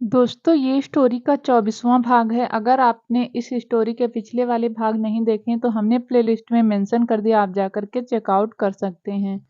दोस्तों ये स्टोरी का 24वां भाग है। अगर आपने इस स्टोरी के पिछले वाले भाग नहीं देखे तो हमने प्लेलिस्ट में मेंशन कर दिया, आप जाकर के चेकआउट कर सकते हैं।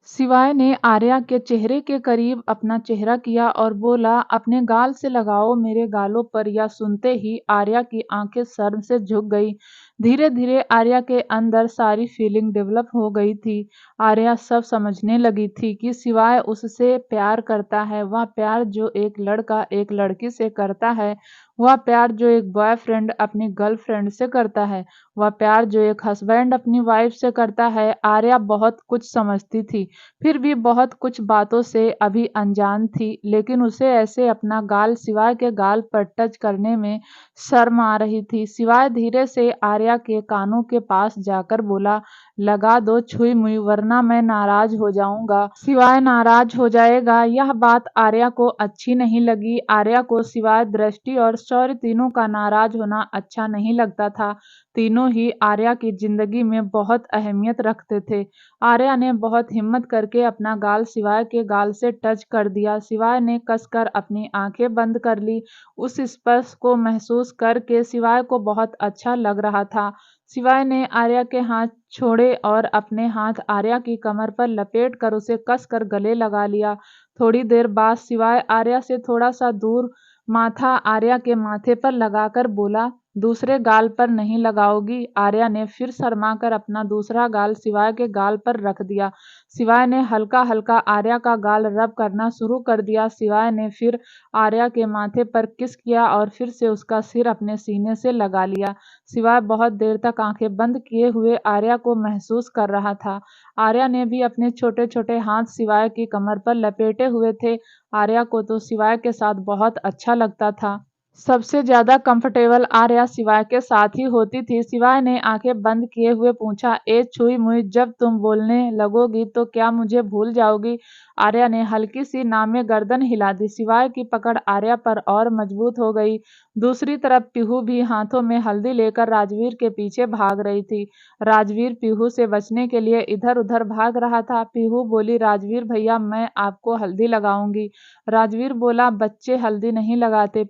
शिवाय ने आर्या के चेहरे के करीब अपना चेहरा किया और बोला, अपने गाल से लगाओ मेरे गालों पर। यह सुनते ही आर्या की आंखें शर्म से झुक गई। धीरे धीरे आर्या के अंदर सारी फीलिंग डेवलप हो गई थी। आर्या सब समझने लगी थी कि शिवाय उससे प्यार करता है। वह प्यार जो एक लड़का एक लड़की से करता है, वह प्यार जो एक बॉयफ्रेंड अपनी गर्लफ्रेंड से करता है, वह प्यार जो एक हस्बैंड अपनी वाइफ से करता है। आर्या बहुत कुछ समझती थी, फिर भी बहुत कुछ बातों से अभी अनजान थी। लेकिन उसे ऐसे अपना गाल शिवाय के गाल पर टच करने में शर्म आ रही थी। शिवाय धीरे से आर्या के कानों के पास जाकर बोला, लगा दो छुई मुई वरना मैं नाराज हो जाऊंगा। शिवाय नाराज हो जाएगा, यह बात आर्या को अच्छी नहीं लगी। आर्या को शिवाय, दृष्टि और शौर्य तीनों का नाराज होना अच्छा नहीं लगता था। तीनों ही आर्या की जिंदगी में बहुत अहमियत रखते थे। आर्या ने बहुत हिम्मत करके अपना गाल शिवाय के गाल से टच कर दिया। शिवाय ने कसकर अपनी आंखें बंद कर ली। उस स्पर्श को महसूस करके शिवाय को बहुत अच्छा लग रहा था। शिवाय ने आर्या के हाथ छोड़े और अपने हाथ आर्या की कमर पर लपेट कर उसे कसकर गले लगा लिया। थोड़ी देर बाद शिवाय आर्या से थोड़ा सा दूर माथा आर्या के माथे पर लगाकर बोला, दूसरे गाल पर नहीं लगाओगी? आर्या ने फिर शर्माकर अपना दूसरा गाल शिवाय के गाल पर रख दिया। शिवाय ने हल्का हल्का आर्या का गाल रब करना शुरू कर दिया। शिवाय ने फिर आर्या के माथे पर किस किया और फिर से उसका सिर अपने सीने से लगा लिया। शिवाय बहुत देर तक आंखें बंद किए हुए आर्या को महसूस कर रहा था। आर्या ने भी अपने छोटे छोटे हाथ शिवाय की कमर पर लपेटे हुए थे। आर्या को तो शिवाय के साथ बहुत अच्छा लगता था। सबसे ज्यादा कंफर्टेबल आर्या शिवाय के साथ ही होती थी। शिवाय ने आंखें बंद किए हुए पूछा, ए छुई मुई, जब तुम बोलने लगोगी तो क्या मुझे भूल जाओगी? आर्या ने हल्की सी नाम में गर्दन हिला दी। शिवाय की पकड़ आर्या पर और मजबूत हो गई। दूसरी तरफ पीहू भी हाथों में हल्दी लेकर राजवीर के पीछे भाग रही थी। राजवीर पीहू से बचने के लिए इधर उधर भाग रहा था। पीहू बोली, राजवीर भैया मैं आपको हल्दी लगाऊंगी। राजवीर बोला, बच्चे हल्दी नहीं लगाते।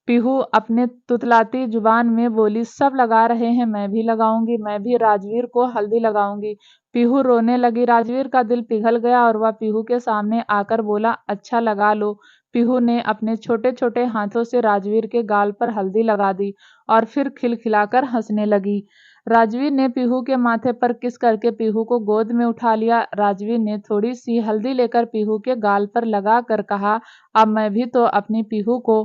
पीहू अपने तुतलाती जुबान में बोली, सब लगा रहे हैं मैं भी लगाऊंगी, मैं भी राजवीर को हल्दी लगाऊंगी। पीहू रोने लगी। राजवीर का दिल पिघल गया और वह पीहू के सामने आकर बोला, अच्छा लगा लो। पीहू ने अपने छोटे छोटे हाथों से राजवीर के गाल पर हल्दी लगा दी और फिर खिलखिलाकर हंसने लगी। राजवीर ने पीहू के माथे पर किस करके पीहू को गोद में उठा लिया। राजवीर ने थोड़ी सी हल्दी लेकर पीहू के गाल पर लगा कर कहा, अब मैं भी तो अपनी पीहू को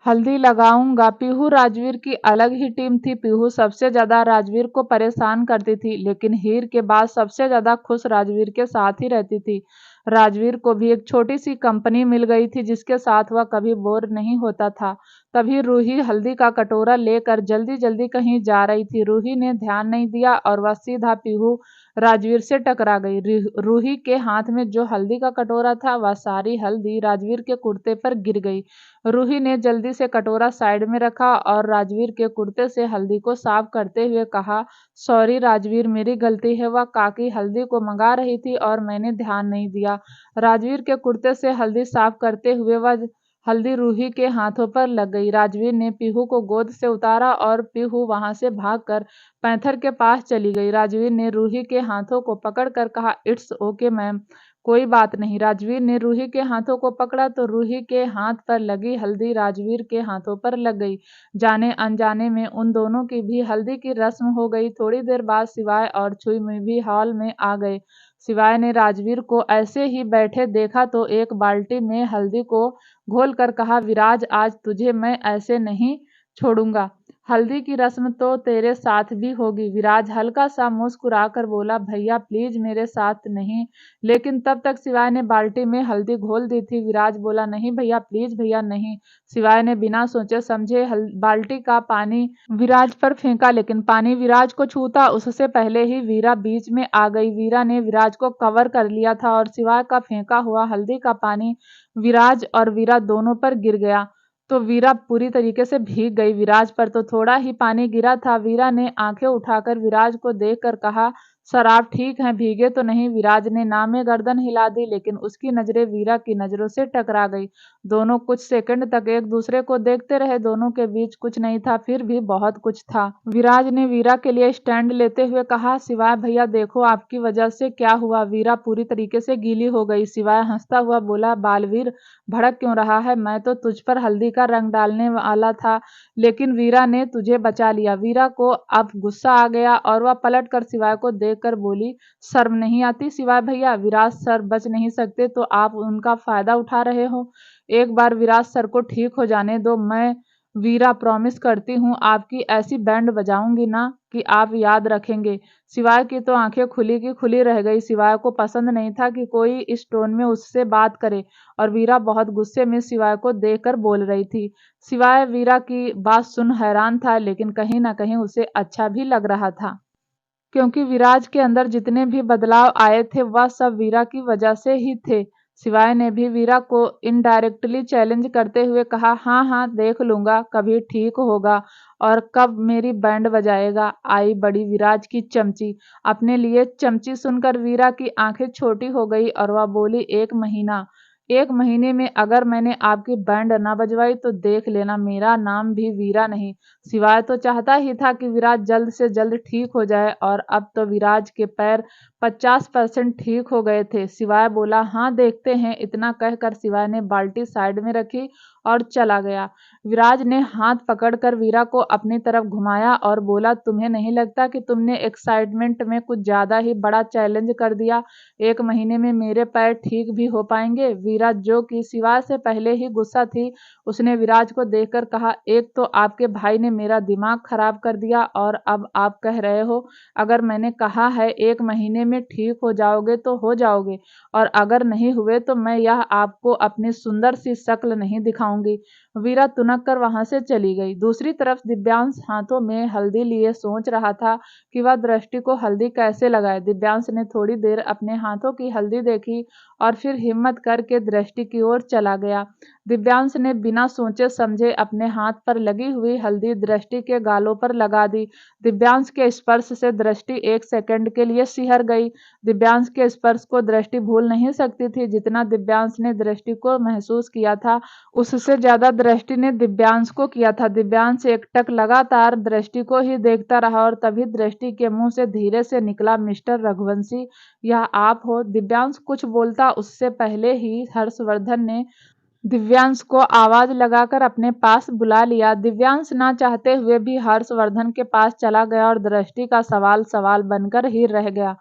हल्दी लगाऊंगा। पीहू राजवीर की अलग ही टीम थी। पीहू सबसे ज्यादा राजवीर को परेशान करती थी, लेकिन हीर के बाद सबसे ज्यादा खुश राजवीर के साथ ही रहती थी। राजवीर को भी एक छोटी सी कंपनी मिल गई थी जिसके साथ वह कभी बोर नहीं होता था। तभी रूही हल्दी का कटोरा लेकर जल्दी जल्दी कहीं जा रही थी। रूही ने ध्यान नहीं दिया और वह सीधा पीहू राजवीर से टकरा गई। रूही के हाथ में जो हल्दी का कटोरा था वह सारी हल्दी राजवीर के कुर्ते पर गिर गई। रूही ने जल्दी से कटोरा साइड में रखा और राजवीर के कुर्ते से हल्दी को साफ करते हुए कहा, सॉरी राजवीर, मेरी गलती है। वह काकी हल्दी को मंगा रही थी और मैंने ध्यान नहीं दिया। राजवीर के कुर्ते से हल्दी साफ करते हुए वह हल्दी रूही के हाथों पर लग गई। राजवीर ने पीहू को गोद से उतारा और पीहू वहां से भागकर पैंथर के पास चली गई। राजवीर ने रूही के हाथों को पकड़कर कहा, इट्स ओके मैम, कोई बात नहीं। राजवीर ने रूही के हाथों को पकड़ा तो रूही के हाथ पर लगी हल्दी राजवीर के हाथों पर लग गई। जाने अनजाने में उन दोनों की भी हल्दी की रस्म हो गई। थोड़ी देर बाद शिवाय और छुई मुई भी हॉल में आ गए। शिवाय ने राजवीर को ऐसे ही बैठे देखा तो एक बाल्टी में हल्दी को घोल कर कहा, विराज आज तुझे मैं ऐसे नहीं छोड़ूंगा, हल्दी की रस्म तो तेरे साथ भी होगी। विराज हल्का सा मुस्कुराकर बोला, भैया प्लीज मेरे साथ नहीं। लेकिन तब तक शिवाय ने बाल्टी में हल्दी घोल दी थी। विराज बोला, नहीं भैया प्लीज भैया नहीं। शिवाय ने बिना सोचे समझे बाल्टी का पानी विराज पर फेंका, लेकिन पानी विराज को छूता उससे पहले ही वीरा बीच में आ गई। वीरा ने विराज को कवर कर लिया था और शिवाय का फेंका हुआ हल्दी का पानी विराज और वीरा दोनों पर गिर गया तो वीरा पूरी तरीके से भीग गई। विराज पर तो थोड़ा ही पानी गिरा था। वीरा ने आंखें उठाकर विराज को देखकर कहा, सर आप ठीक हैं, भीगे तो नहीं? विराज ने ना में गर्दन हिला दी, लेकिन उसकी नजरें वीरा की नजरों से टकरा गई। दोनों कुछ सेकंड तक एक दूसरे को देखते रहे। दोनों के बीच कुछ नहीं था, फिर भी बहुत कुछ था। विराज ने वीरा के लिए स्टैंड लेते हुए कहा, सिवाय भैया देखो आपकी वजह से क्या हुआ। वीरा पूरी तरीके से गीली हो गई। सिवाय हंसता हुआ बोला, बालवीर भड़क क्यों रहा है? मैं तो तुझ पर हल्दी का रंग डालने वाला था, लेकिन वीरा ने तुझे बचा लिया। वीरा को अब गुस्सा आ गया और वह पलट कर सिवाय को देखकर बोली, शर्म नहीं आती सिवाय भैया? विराज सर बच नहीं सकते तो आप उनका फायदा उठा रहे हो। एक बार विराज सर को ठीक हो जाने दो। मैं वीरा प्रॉमिस करती हूँ आपकी ऐसी बैंड बजाऊंगी ना कि आप याद रखेंगे। सिवाय की तो आंखें खुली की खुली रह गई। सिवाय को पसंद नहीं था कि कोई इस टोन में उससे बात करे, और वीरा बहुत गुस्से में सिवाय को देखकर बोल रही थी। सिवाय वीरा की बात सुन हैरान था, लेकिन कहीं ना कहीं उसे अच्छा भी लग रहा था, क्योंकि विराज के अंदर जितने भी बदलाव आए थे वह सब वीरा की वजह से ही थे। सिवाय ने भी वीरा को इनडायरेक्टली चैलेंज करते हुए कहा, हाँ हाँ देख लूंगा कभी ठीक होगा, और कब मेरी बैंड बजाएगा? आई बड़ी विराज की चमची। अपने लिए चमची सुनकर वीरा की आंखें छोटी हो गई और वह बोली, 1 महीना? 1 महीने में अगर मैंने आपकी बैंड न बजवाई तो देख लेना मेरा नाम भी वीरा नहीं। सिवाय तो चाहता ही था कि विराज जल्द से जल्द ठीक हो जाए, और अब तो विराज के पैर 50% ठीक हो गए थे। सिवाय बोला, हाँ देखते हैं। इतना कहकर सिवाय ने बाल्टी साइड में रखी और चला गया। विराज ने हाथ पकड़कर वीरा को अपनी तरफ घुमाया और बोला, तुम्हें नहीं लगता कि तुमने एक्साइटमेंट में कुछ ज्यादा ही बड़ा चैलेंज कर दिया? 1 महीने में मेरे पैर ठीक भी हो पाएंगे? वीरा, जो कि सिवाय से पहले ही गुस्सा थी, उसने विराज को देखकर कहा, एक तो आपके भाई ने मेरा दिमाग खराब कर दिया, और अब आप कह रहे हो अगर मैंने कहा है 1 महीने में ठीक हो जाओगे तो हो जाओगे, और अगर नहीं हुए तो मैं यह आपको अपनी सुंदर सी शक्ल नहीं दिखाऊंगी। वीरा तुनक कर वहां से चली गई। दूसरी तरफ दिव्यांश हाथों में हल्दी लिए सोच रहा था कि वह दृष्टि को हल्दी कैसे लगाए। दिव्यांश ने थोड़ी देर अपने हाथों की हल्दी देखी और फिर हिम्मत करके दृष्टि की ओर चला गया। दिव्यांश ने बिना सोचे समझे अपने हाथ पर लगी हुई हल्दी दृष्टि के गालों पर लगा दी। दिव्यांश के स्पर्श से दृष्टि 1 सेकंड के लिए सिहर गई। दिव्यांश के स्पर्श को दृष्टि भूल नहीं सकती थी। जितना दिव्यांश ने दृष्टि को महसूस किया था, उससे ज्यादा दृष्टि ने दिव्यांश को किया था। दिव्यांश एकटक लगातार दृष्टि को ही देखता रहा, और तभी दृष्टि के मुंह से धीरे से निकला, मिस्टर रघुवंशी, यह आप हो? दिव्यांश कुछ बोलता उससे पहले ही हर्षवर्धन ने दिव्यांश को आवाज लगाकर अपने पास बुला लिया। दिव्यांश ना चाहते हुए भी हर्षवर्धन के पास चला गया और दृष्टि का सवाल सवाल बनकर ही रह गया।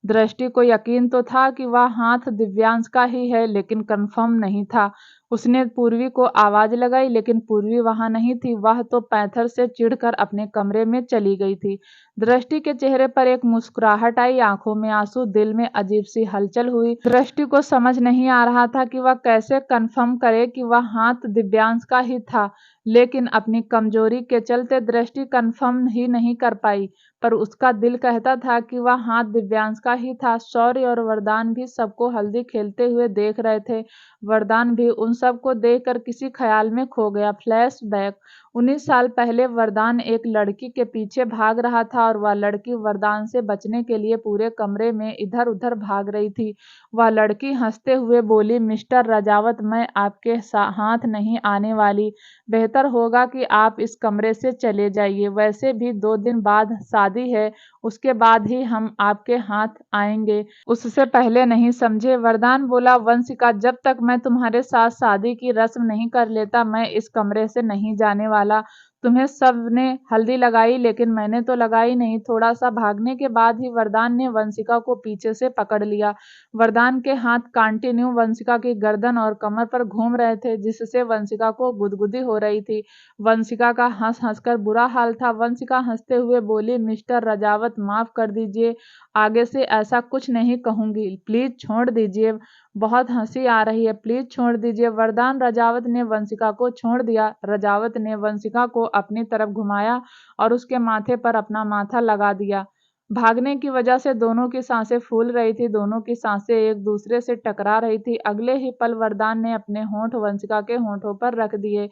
दृष्टि को यकीन तो था कि वह हाथ दिव्यांश का ही है, लेकिन कंफर्म नहीं था। उसने पूर्वी को आवाज लगाई, लेकिन पूर्वी वहां नहीं थी। वह तो पैंथर से चिढ़कर अपने कमरे में चली गई थी। दृष्टि के चेहरे पर एक मुस्कुराहट आई, आंखों में आंसू, दिल में अजीब सी हलचल हुई। दृष्टि को समझ नहीं आ रहा था कि वह कैसे कंफर्म करे कि वह हाथ दिव्यांश का ही था, लेकिन अपनी कमजोरी के चलते दृष्टि कंफर्म ही नहीं कर पाई। पर उसका दिल कहता था कि वह हाथ दिव्यांश का ही था। शौर्य और वरदान भी सबको हल्दी खेलते हुए देख रहे थे। वरदान भी उन सबको देखकर किसी ख्याल में खो गया। फ्लैशबैक। 19 साल पहले वरदान एक लड़की के पीछे भाग रहा था, और वह लड़की वरदान से बचने के लिए पूरे कमरे में इधर उधर भाग रही थी। वह लड़की हंसते हुए बोली, मिस्टर राजावत, मैं आपके हाथ नहीं आने वाली। बेहतर होगा कि आप इस कमरे से चले जाइए। वैसे भी 2 दिन बाद शादी है, उसके बाद ही हम आपके हाथ आएंगे, उससे पहले नहीं, समझे? वरदान बोला, वंशिका, जब तक मैं तुम्हारे साथ शादी की रस्म नहीं कर लेता मैं इस कमरे से नहीं जाने वाला। तुम्हें सब ने हल्दी लगाई, लेकिन मैंने तो लगाई नहीं। थोड़ा सा भागने के बाद ही वरदान ने वंशिका को पीछे से पकड़ लिया। वरदान के हाथ कंटिन्यू वंशिका की गर्दन और कमर पर घूम रहे थे, जिससे वंशिका को गुदगुदी हो रही थी। वंशिका का हंस हंसकर बुरा हाल था। वंशिका हंसते हुए बोली, मिस्टर राजावत, माफ कर दीजिए, आगे से ऐसा कुछ नहीं कहूंगी, प्लीज छोड़ दीजिए, बहुत हंसी आ रही है, प्लीज छोड़ दीजिए। वरदान राजावत ने वंशिका को छोड़ दिया। राजावत ने वंशिका को अपनी तरफ घुमाया और उसके माथे पर अपना माथा लगा दिया। भागने की वजह से दोनों की सांसें फूल रही थी, दोनों की सांसें एक दूसरे से टकरा रही थी। अगले ही पल वरदान ने अपने होंठ वंशिका के होंठों पर रख दिए,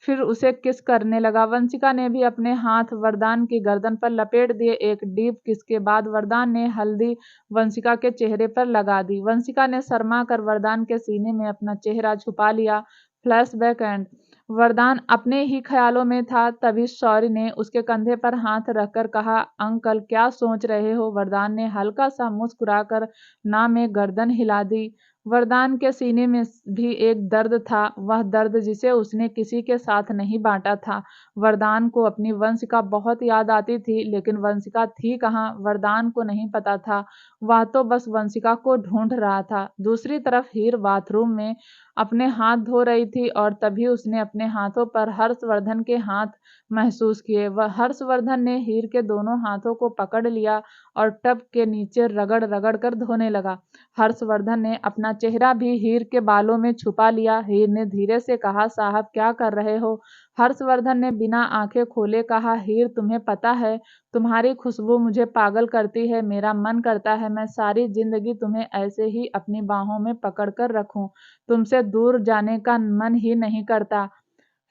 फिर उसे किस करने लगा। वंशिका ने भी अपने हाथ वरदान की गर्दन पर लपेट दिए। एक डीप किस के बाद वरदान ने हल्दी वंशिका के चेहरे पर लगा दी। वंशिका ने शर्मा कर वरदान के सीने में अपना चेहरा छुपा लिया। फ्लैशबैक एंड वरदान अपने ही ख्यालों में था, तभी शौर्य ने उसके कंधे पर हाथ रखकर कहा, अंकल क्या सोच रहे हो। वरदान ने हल्का सा मुस्कुराकर ना में गर्दन हिला दी। वरदान के सीने में भी एक दर्द था, वह दर्द जिसे उसने किसी के साथ नहीं बांटा था। वरदान को अपनी वंशिका बहुत याद आती थी, लेकिन वंशिका थी कहाँ, वरदान को नहीं पता था। वह तो बस वंशिका को ढूंढ रहा था। दूसरी तरफ हीर बाथरूम में अपने हाथ धो रही थी और तभी उसने अपने हाथों पर हर्षवर्धन के हाथ महसूस किए। वह हर्षवर्धन ने हीर के दोनों हाथों को पकड़ लिया और टब के नीचे रगड़ रगड़ कर धोने लगा। हर्षवर्धन ने अपना चेहरा भी हीर के बालों में छुपा लिया। हीर ने धीरे से कहा, साहब क्या कर रहे हो। हर्षवर्धन ने बिना आंखें खोले कहा, हीर तुम्हें पता है तुम्हारी खुशबू मुझे पागल करती है। मेरा मन करता है मैं सारी जिंदगी तुम्हें ऐसे ही अपनी बाहों में पकड़ कर रखूं। तुमसे दूर जाने का मन ही नहीं करता।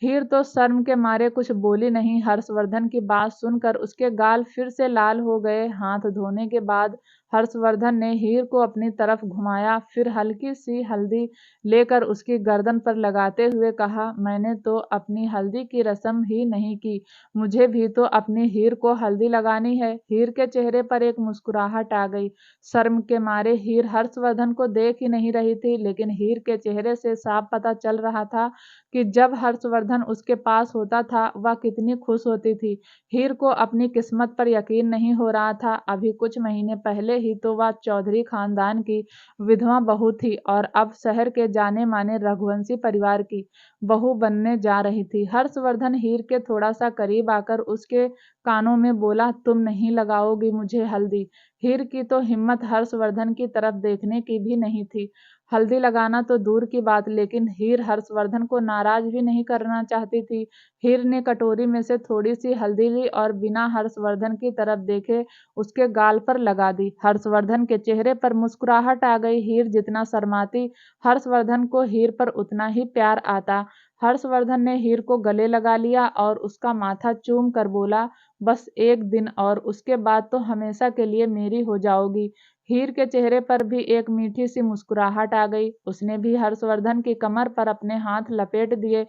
हीर तो शर्म के मारे कुछ बोली नहीं। हर्षवर्धन की बात सुनकर उसके गाल फिर से लाल हो गए। हाथ धोने के बाद हर्षवर्धन ने हीर को अपनी तरफ घुमाया, फिर हल्की सी हल्दी लेकर उसकी गर्दन पर लगाते हुए कहा, मैंने तो अपनी हल्दी की रस्म ही नहीं की, मुझे भी तो अपनी हीर को हल्दी लगानी है। हीर के चेहरे पर एक मुस्कुराहट आ गई। शर्म के मारे हीर हर्षवर्धन को देख ही नहीं रही थी, लेकिन हीर के चेहरे से साफ पता चल रहा था कि जब हर्षवर्धन उसके पास होता था वह कितनी खुश होती थी। हीर को अपनी किस्मत पर यकीन नहीं हो रहा था। अभी कुछ महीने पहले ही तो वह चौधरी खानदान की विधवा बहू थी और अब शहर के जाने माने रघुवंशी परिवार की बहू बनने जा रही थी। हर्षवर्धन हीर के थोड़ा सा करीब आकर उसके कानों में बोला, तुम नहीं लगाओगी मुझे हल्दी। हीर की तो हिम्मत हर्षवर्धन की तरफ देखने की भी नहीं थी। हल्दी लगाना तो दूर की बात, लेकिन हीर हर्षवर्धन को नाराज भी नहीं करना चाहती थी। हीर ने कटोरी में से थोड़ी सी हल्दी ली और बिना हर्षवर्धन की तरफ देखे उसके गाल पर लगा दी। हर्षवर्धन के चेहरे पर मुस्कुराहट आ गई। हीर जितना शर्माती, हर्षवर्धन को हीर पर उतना ही प्यार आता। हर्षवर्धन ने हीर को गले लगा लिया और उसका माथा चूम कर बोला, बस एक दिन और, उसके बाद तो हमेशा के लिए मेरी हो जाओगी। हीर के चेहरे पर भी एक मीठी सी मुस्कुराहट आ गई। उसने भी हर्षवर्धन की कमर पर अपने हाथ लपेट दिए।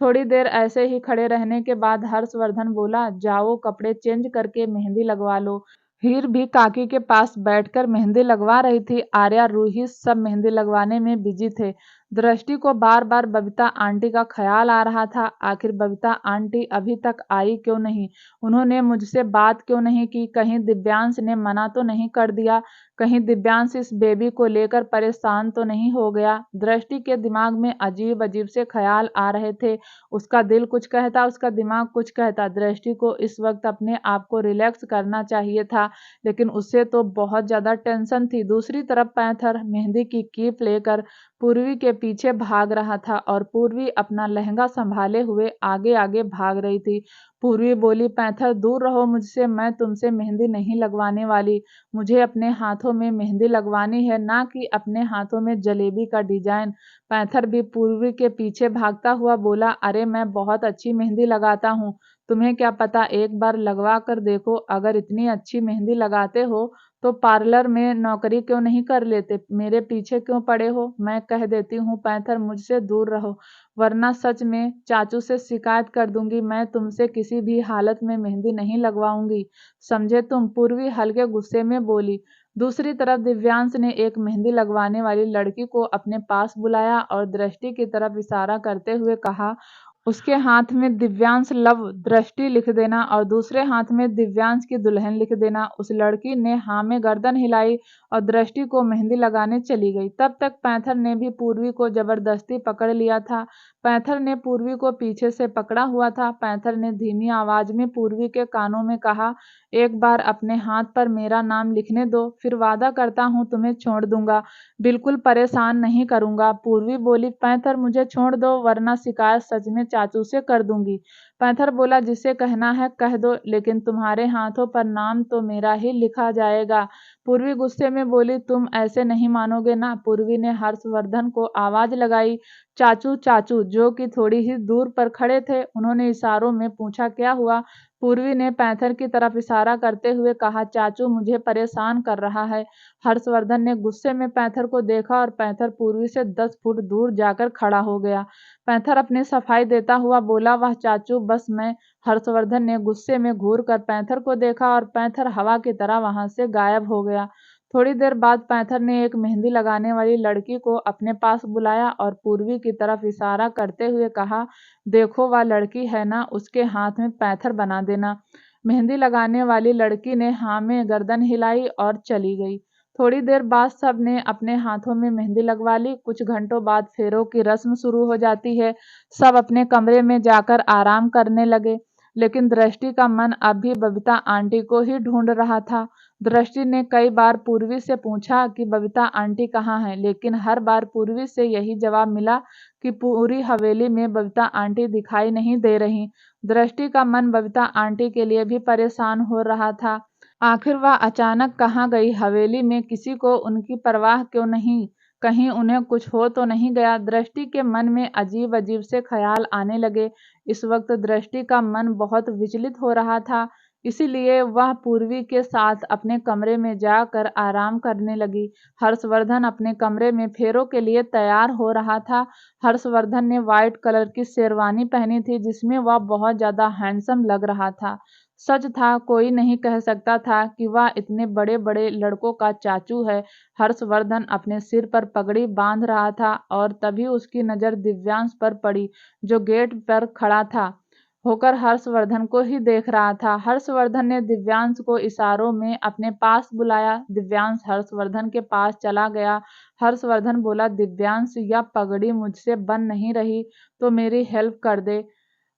थोड़ी देर ऐसे ही खड़े रहने के बाद हर्षवर्धन बोला, जाओ कपड़े चेंज करके मेहंदी लगवा लो। हीर भी काकी के पास बैठकर मेहंदी लगवा रही थी। आर्या, रूही सब मेहंदी लगवाने में बिजी थे। दृष्टि को बार बार बबीता आंटी का ख्याल आ रहा था। आखिर बबीता आंटी अभी तक आई क्यों नहीं, उन्होंने मुझसे बात क्यों नहीं की, कहीं दिव्यांश ने मना तो नहीं कर दिया, कहीं दिव्यांश इस बेबी को लेकर परेशान तो नहीं हो गया। दृष्टि के दिमाग में अजीब अजीब से ख्याल आ रहे थे। उसका दिल कुछ कहता, उसका दिमाग कुछ कहता। दृष्टि को इस वक्त अपने आप को रिलैक्स करना चाहिए था, लेकिन उससे तो बहुत ज्यादा टेंशन थी। दूसरी तरफ पैंथर मेहंदी की कीप लेकर पूर्वी के पीछे भाग रहा था और पूर्वी अपना लहंगा संभाले हुए आगे आगे भाग रही थी। पूर्वी बोली, पैंथर दूर रहो मुझसे, मैं तुमसे मेहंदी नहीं लगवाने वाली। मुझे अपने हाथों में मेहंदी लगवानी है, ना कि अपने हाथों में जलेबी का डिजाइन। पैंथर भी पूर्वी के पीछे भागता हुआ बोला, अरे मैं बहुत अच्छी मेहंदी लगाता हूँ, तुम्हें क्या पता, एक बार लगवा कर देखो। अगर इतनी अच्छी मेहंदी लगाते हो तो पार्लर में नौकरी क्यों नहीं कर लेते, मेरे पीछे क्यों पड़े हो। मैं कह देती हूँ पैंथर, मुझसे दूर रहो, वरना सच में चाचू से शिकायत कर दूंगी। मैं तुमसे किसी भी हालत में मेहंदी नहीं लगवाऊंगी, समझे तुम। पूर्वी हल्के गुस्से में बोली। दूसरी तरफ दिव्यांश ने एक मेहंदी लगवाने वाली लड़की को अपने पास बुलाया और दृष्टि की तरफ इशारा करते हुए कहा, उसके हाथ में दिव्यांश लव दृष्टि लिख देना और दूसरे हाथ में दिव्यांश की दुल्हन लिख देना। उस लड़की ने हाँ में गर्दन हिलाई और दृष्टि को मेहंदी लगाने चली गई। तब तक पैंथर ने भी पूर्वी को जबरदस्ती पकड़ लिया था। पैंथर ने पूर्वी को पीछे से पकड़ा हुआ था। पैंथर ने धीमी आवाज में पूर्वी के कानों में कहा, एक बार अपने हाथ पर मेरा नाम लिखने दो, फिर वादा करता हूँ तुम्हें छोड़ दूंगा, बिल्कुल परेशान नहीं करूंगा। पूर्वी बोली, पैंथर मुझे छोड़ दो, वरना शिकायत सच में चाचू से कर दूंगी। पैंथर बोला, जिसे कहना है कह दो, लेकिन तुम्हारे हाथों पर नाम तो मेरा ही लिखा जाएगा। पूर्वी गुस्से में बोली, तुम ऐसे नहीं मानोगे ना। पूर्वी ने हर्षवर्धन को आवाज लगाई, चाचू चाचू, जो कि थोड़ी ही दूर पर खड़े थे। उन्होंने इशारों में पूछा, क्या हुआ। पूर्वी ने पैंथर की तरफ इशारा करते हुए कहा, चाचू मुझे परेशान कर रहा है। हर्षवर्धन ने गुस्से में पैंथर को देखा और पैंथर पूर्वी से 10 फुट दूर जाकर खड़ा हो गया। पैंथर अपनी सफाई देता हुआ बोला, वह चाचू बस मैं। हर्षवर्धन ने गुस्से में घूर कर पैंथर को देखा और पैंथर हवा की तरह वहां से गायब हो गया। थोड़ी देर बाद पैंथर ने एक मेहंदी लगाने वाली लड़की को अपने पास बुलाया और पूर्वी की तरफ इशारा करते हुए कहा, देखो वह लड़की है ना, उसके हाथ में पैंथर बना देना। मेहंदी लगाने वाली लड़की ने हाँ में गर्दन हिलाई और चली गई। थोड़ी देर बाद सब ने अपने हाथों में मेहंदी लगवा ली। कुछ घंटों बाद फेरों की रस्म शुरू हो जाती है। सब अपने कमरे में जाकर आराम करने लगे, लेकिन दृष्टि का मन अब भी बबीता आंटी को ही ढूंढ रहा था। दृष्टि ने कई बार पूर्वी से पूछा कि बबीता आंटी कहाँ है, लेकिन हर बार पूर्वी से यही जवाब मिला कि पूरी हवेली में बबीता आंटी दिखाई नहीं दे रही। दृष्टि का मन बबीता आंटी के लिए भी परेशान हो रहा था। आखिर वह अचानक कहाँ गई। हवेली में किसी को उनकी परवाह क्यों नहीं, कहीं उन्हें कुछ हो तो नहीं गया। दृष्टि के मन में अजीब अजीब से ख्याल आने लगे। इस वक्त दृष्टि का मन बहुत विचलित हो रहा था, इसीलिए वह पूर्वी के साथ अपने कमरे में जाकर आराम करने लगी। हर्षवर्धन अपने कमरे में फेरों के लिए तैयार हो रहा था। हर्षवर्धन ने व्हाइट कलर की शेरवानी पहनी थी, जिसमें वह बहुत ज्यादा हैंडसम लग रहा था। सच था, कोई नहीं कह सकता था कि वह इतने बड़े बड़े लड़कों का चाचू है। हर्षवर्धन अपने सिर पर पगड़ी बांध रहा था और तभी उसकी नजर दिव्यांश पर पड़ी, जो गेट पर खड़ा था होकर हर्षवर्धन को ही देख रहा था। हर्षवर्धन ने दिव्यांश को इशारों में अपने पास बुलाया। दिव्यांश हर्षवर्धन के पास चला गया। हर्षवर्धन बोला, दिव्यांश यह पगड़ी मुझसे बन नहीं रही, तो मेरी हेल्प कर दे।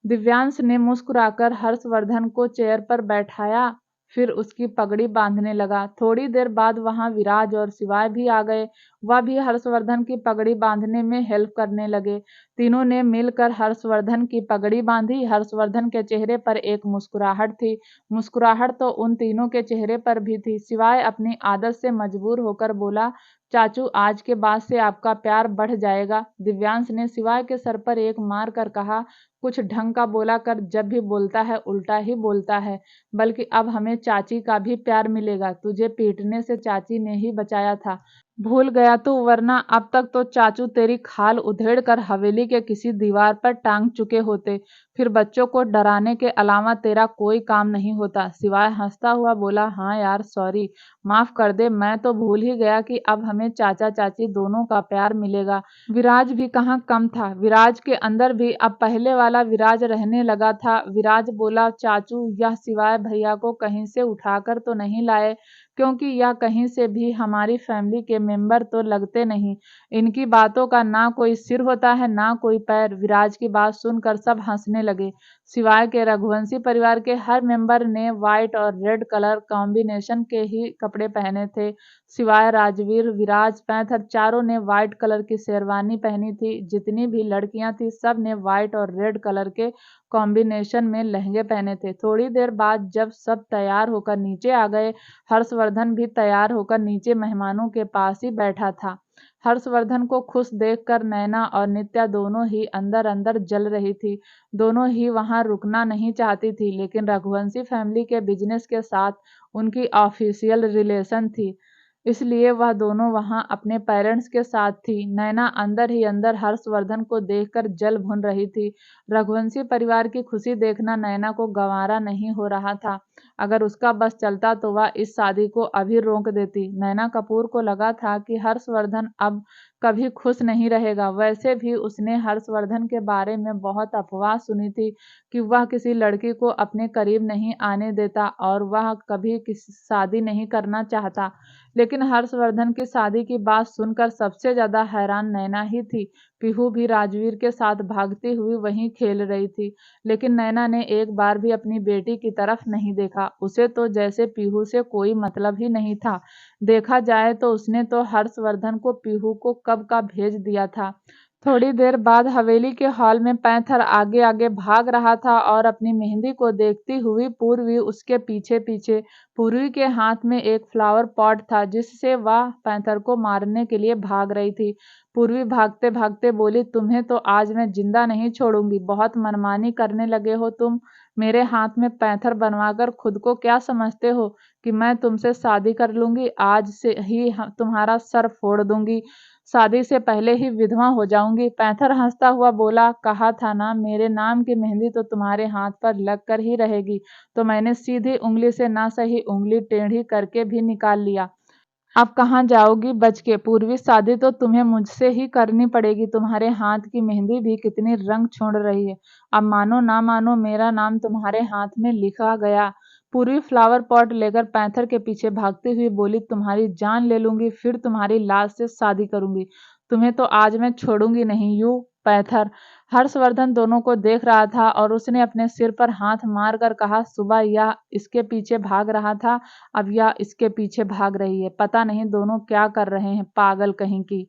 दिव्यांश ने मुस्कुराकर हर्षवर्धन को चेयर पर बैठाया, फिर उसकी पगड़ी बांधने लगा। थोड़ी देर बाद वहां विराज और शिवाय भी आ गए। वह भी हर्षवर्धन की पगड़ी बांधने में हेल्प करने लगे। तीनों ने मिलकर हर्षवर्धन की पगड़ी बांधी। हर्षवर्धन के चेहरे पर एक मुस्कुराहट थी। मुस्कुराहट तो उन तीनों के चेहरे पर भी थी। शिवाय अपनी आदत से मजबूर होकर बोला, चाचू आज के बाद से आपका प्यार बढ़ जाएगा। दिव्यांश ने शिवाय के सर पर एक मार कर कहा, कुछ ढंग का बोला कर, जब भी बोलता है उल्टा ही बोलता है। बल्कि अब हमें चाची का भी प्यार मिलेगा। तुझे पीटने से चाची ने ही बचाया था, भूल गया तू, वरना अब तक तो चाचू तेरी खाल उधेड़ कर हवेली के किसी दीवार पर टांग चुके होते। फिर बच्चों को डराने के अलावा तेरा कोई काम नहीं होता। सिवाय हंसता हुआ बोला, हाँ यार सॉरी, माफ कर दे, मैं तो भूल ही गया कि अब हमें चाचा चाची दोनों का प्यार मिलेगा। विराज भी कहाँ कम था। विराज के अंदर भी अब पहले वाला विराज रहने लगा था। विराज बोला, चाचू यह सिवाय भैया को कहीं से उठाकर तो नहीं लाए, क्योंकि यह कहीं से भी हमारी फैमिली के मेंबर तो लगते नहीं। इनकी बातों का ना कोई सिर होता है ना कोई पैर। विराज की बात सुनकर सब हंसने लगे। सिवाय के रघुवंशी परिवार के हर मेंबर ने व्हाइट और रेड कलर कॉम्बिनेशन के ही कपड़े पहने थे। सिवाय राजवीर, विराज, पैंथर, चारों ने व्हाइट कलर की शेरवानी पहनी थी। जितनी भी लड़कियां थी सब ने व्हाइट और रेड कलर के कॉम्बिनेशन में लहंगे पहने थे। थोड़ी देर बाद जब सब तैयार होकर नीचे आ गए, हर्षवर्धन भी तैयार होकर नीचे मेहमानों के पास ही बैठा था। हर्षवर्धन को खुश देखकर नैना और नित्या दोनों ही अंदर अंदर जल रही थी। दोनों ही वहां रुकना नहीं चाहती थी, लेकिन रघुवंशी फैमिली के बिजनेस के साथ उनकी ऑफिशियल रिलेशन थी, इसलिए वह दोनों वहां अपने पेरेंट्स के साथ थी। नैना अंदर ही अंदर हर्षवर्धन को देखकर जल भुन रही थी। रघुवंशी परिवार की खुशी देखना नैना को गंवारा नहीं हो रहा था। अगर उसका बस चलता तो वह इस शादी को अभी रोक देती। नैना कपूर को लगा था कि हर्षवर्धन अब कभी खुश नहीं रहेगा। वैसे भी उसने हर्षवर्धन के बारे में बहुत अफवाह सुनी थी कि वह किसी लड़की को अपने करीब नहीं आने देता और वह कभी किसी शादी नहीं करना चाहता। लेकिन हर्षवर्धन की शादी की बात सुनकर सबसे ज्यादा हैरान नैना ही थी। पीहू भी राजवीर के साथ भागती हुई वहीं खेल रही थी, लेकिन नैना ने एक बार भी अपनी बेटी की तरफ नहीं देखा। उसे तो जैसे पीहू से कोई मतलब ही नहीं था। देखा जाए तो उसने तो हर्षवर्धन को पीहू को कब का भेज दिया था। थोड़ी देर बाद हवेली के हॉल में पैंथर आगे आगे भाग रहा था और अपनी मेहंदी को देखती हुई पूर्वी उसके पीछे पीछे। पूर्वी के हाथ में एक फ्लावर पॉट था जिससे वह पैंथर को मारने के लिए भाग रही थी। पूर्वी भागते भागते बोली, तुम्हें तो आज मैं जिंदा नहीं छोड़ूंगी। बहुत मनमानी करने लगे हो तुम। मेरे हाथ में पैंथर बनवाकर खुद को क्या समझते हो कि मैं तुमसे शादी कर लूंगी? आज से ही तुम्हारा सर फोड़ दूंगी। शादी से पहले ही विधवा हो जाऊंगी। पैंथर हंसता हुआ बोला, कहा था ना मेरे नाम की मेहंदी तो तुम्हारे हाथ पर लग कर ही रहेगी। तो मैंने सीधी उंगली से ना सही उंगली टेढ़ी करके भी निकाल लिया। अब कहाँ जाओगी बच के? पूर्वी, शादी तो तुम्हें मुझसे ही करनी पड़ेगी। तुम्हारे हाथ की मेहंदी भी कितनी रंग छोड़ रही है। अब मानो ना मानो मेरा नाम तुम्हारे हाथ में लिखा गया। पूर्वी फ्लावर पॉट लेकर पैंथर के पीछे भागती हुई बोली, तुम्हारी जान ले लूंगी, फिर तुम्हारी लाश से शादी करूंगी। तुम्हें तो आज मैं छोड़ूंगी नहीं। You panther. हर्षवर्धन दोनों को देख रहा था और उसने अपने सिर पर हाथ मारकर कहा, सुबह यह इसके पीछे भाग रहा था, अब यह इसके पीछे भाग रही है। पता नहीं दोनों क्या कर रहे हैं, पागल कहीं की।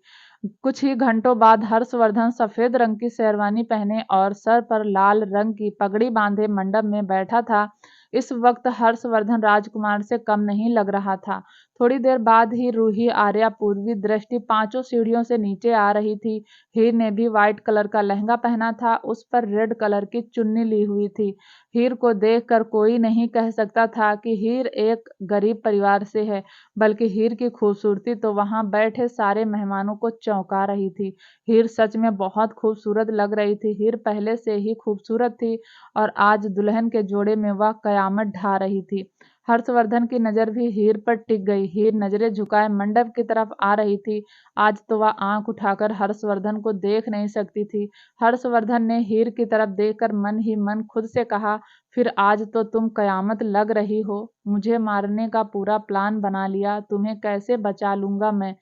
कुछ ही घंटों बाद हर्षवर्धन सफेद रंग की शेरवानी पहने और सर पर लाल रंग की पगड़ी बांधे मंडप में बैठा था। इस वक्त हर्षवर्धन राजकुमार से कम नहीं लग रहा था। थोड़ी देर बाद ही रूही, आर्या, पूर्वी, दृष्टि पांचों सीढ़ियों से नीचे आ रही थी। हीर ने भी व्हाइट कलर का लहंगा पहना था, उस पर रेड कलर की चुन्नी ली हुई थी। हीर को देखकर कोई नहीं कह सकता था कि हीर एक गरीब परिवार से है, बल्कि हीर की खूबसूरती तो वहां बैठे सारे मेहमानों को चौंका रही थी। हीर सच में बहुत खूबसूरत लग रही थी। हीर पहले से ही खूबसूरत थी और आज दुल्हन के जोड़े में वह कयामत ढा रही थी। हर्षवर्धन की नजर भी हीर पर टिक गई। हीर नजरें झुकाए मंडप की तरफ आ रही थी। आज तो वह आंख उठाकर हर्षवर्धन को देख नहीं सकती थी। हर्षवर्धन ने हीर की तरफ देखकर मन ही मन खुद से कहा, फिर आज तो तुम कयामत लग रही हो। मुझे मारने का पूरा प्लान बना लिया। तुम्हें कैसे बचा लूंगा मैं?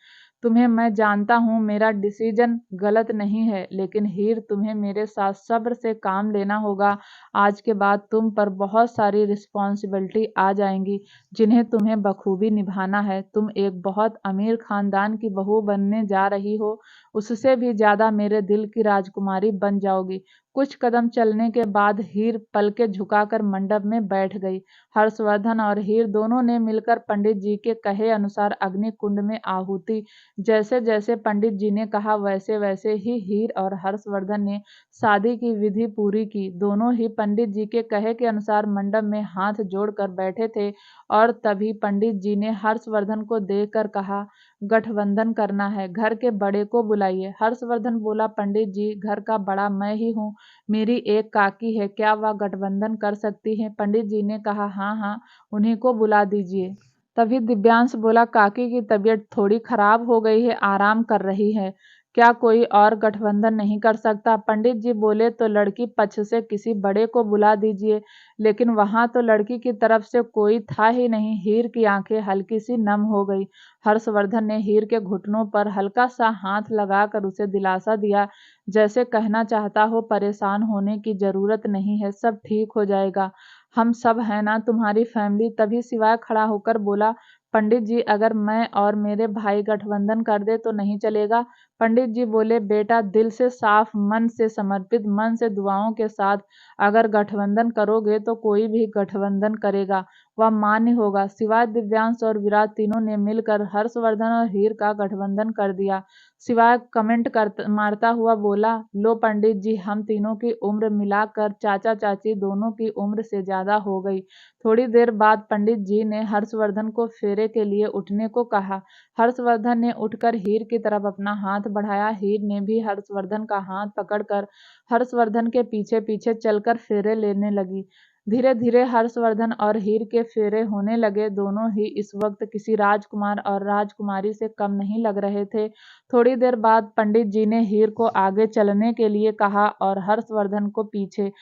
तुम्हें मैं जानता हूँ मेरा डिसीजन गलत नहीं है, लेकिन हीर तुम्हें मेरे साथ सब्र से काम लेना होगा। आज के बाद तुम पर बहुत सारी रिस्पॉन्सिबिलिटी आ जाएंगी जिन्हें तुम्हें बखूबी निभाना है। तुम एक बहुत अमीर खानदान की बहू बनने जा रही हो, उससे भी ज्यादा मेरे दिल की राजकुमारी बन जाओगी। कुछ कदम चलने के बाद हीर पलके झुकाकर मंडप में बैठ गई। हर्षवर्धन और हीर दोनों ने मिलकर पंडित जी के कहे अनुसार अग्नि कुंड में आहुति। जैसे जैसे पंडित जी ने कहा वैसे वैसे ही हीर और हर्षवर्धन ने शादी की विधि पूरी की। दोनों ही पंडित जी के कहे के अनुसार मंडप में हाथ जोड़कर बैठे थे और तभी पंडित जी ने हर्षवर्धन को देखकर कहा, गठबंधन करना है, घर के बड़े को बुलाइए। हर्षवर्धन बोला, पंडित जी, घर का बड़ा मैं ही हूँ। मेरी एक काकी है, क्या वह गठबंधन कर सकती है? पंडित जी ने कहा, हाँ हाँ, उन्हीं को बुला दीजिए। तभी दिव्यांश बोला, काकी की तबीयत थोड़ी खराब हो गई है, आराम कर रही है। क्या कोई और गठबंधन नहीं कर सकता? पंडित जी बोले, तो लड़की पक्ष से किसी बड़े को बुला दीजिए। लेकिन वहां तो लड़की की तरफ से कोई था ही नहीं। हीर की आंखें हल्की सी नम हो गई। हर्षवर्धन ने हीर के घुटनों पर हल्का सा हाथ लगाकर उसे दिलासा दिया, जैसे कहना चाहता हो, परेशान होने की जरूरत नहीं है, सब ठीक हो जाएगा। हम सब है ना, तुम्हारी फैमिली। तभी सिवाय खड़ा होकर बोला, पंडित जी, अगर मैं और मेरे भाई गठबंधन कर दे तो नहीं चलेगा? पंडित जी बोले, बेटा, दिल से साफ, मन से समर्पित, मन से दुआओं के साथ अगर गठबंधन करोगे तो कोई भी गठबंधन करेगा, वह मान्य होगा। सिवाय दिव्यांश और विराट तीनों ने मिलकर हर्षवर्धन और हीर का गठबंधन कर दिया। सिवाय कमेंट कर मारता हुआ बोला, लो पंडित जी, हम तीनों की उम्र मिलाकर चाचा चाची दोनों की उम्र से ज्यादा हो गई। थोड़ी देर बाद पंडित जी ने हर्षवर्धन को फेरे के लिए उठने को कहा। हर्षवर्धन ने उठकर हीर की तरफ अपना हाथ बढ़ाया। हीर ने भी हर्षवर्धन का हाथ पकड़कर हर्षवर्धन के पीछे पीछे चलकर फेरे लेने लगी। धीरे धीरे हर्षवर्धन और हीर के फेरे होने लगे। दोनों ही इस वक्त किसी राजकुमार और राजकुमारी से कम नहीं लग रहे थे। थोड़ी देर बाद पंडित जी ने हीर को आगे चलने के लिए कहा और हर्षवर्धन को पीछे।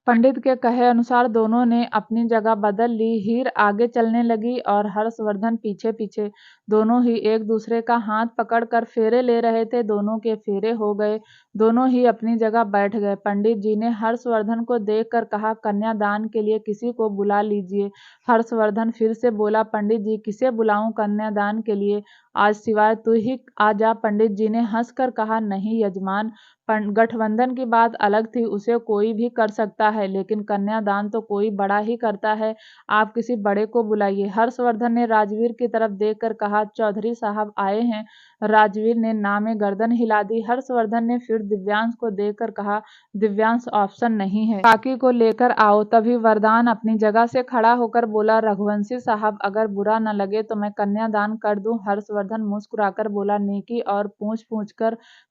पंडित के कहे अनुसार दोनों ने अपनी जगह बदल ली। हीर आगे चलने लगी और हर्षवर्धन पीछे पीछे। दोनों ही एक दूसरे का हाथ पकड़कर फेरे ले रहे थे। दोनों के फेरे हो गए। दोनों ही अपनी जगह बैठ गए। पंडित जी ने हर्षवर्धन को देखकर कहा, कन्यादान के लिए किसी को बुला लीजिए। हर्षवर्धन फिर से बोला, पंडित जी, किसे बुलाऊं कन्यादान के लिए? आज सिवाय तू ही आ जा। पंडित जी ने हंसकर कहा, नहीं यजमान, गठबंधन की बात अलग थी, उसे कोई भी कर सकता है, लेकिन कन्यादान तो कोई बड़ा ही करता है। आप किसी बड़े को बुलाइए। हर्षवर्धन ने राजवीर की तरफ देखकर कहा, चौधरी साहब आए हैं। राजवीर ने ना में गर्दन हिला दी। हर्षवर्धन ने फिर दिव्यांश को देखकर कहा, दिव्यांश ऑप्शन नहीं है, काकी को लेकर आओ। तभी वरदान अपनी जगह से खड़ा होकर बोला, रघुवंशी साहब अगर बुरा न लगे तो मैं कन्यादान कर दूं। हर्षवर्धन मुस्कुराकर बोला, नेकी और पूछ पूछ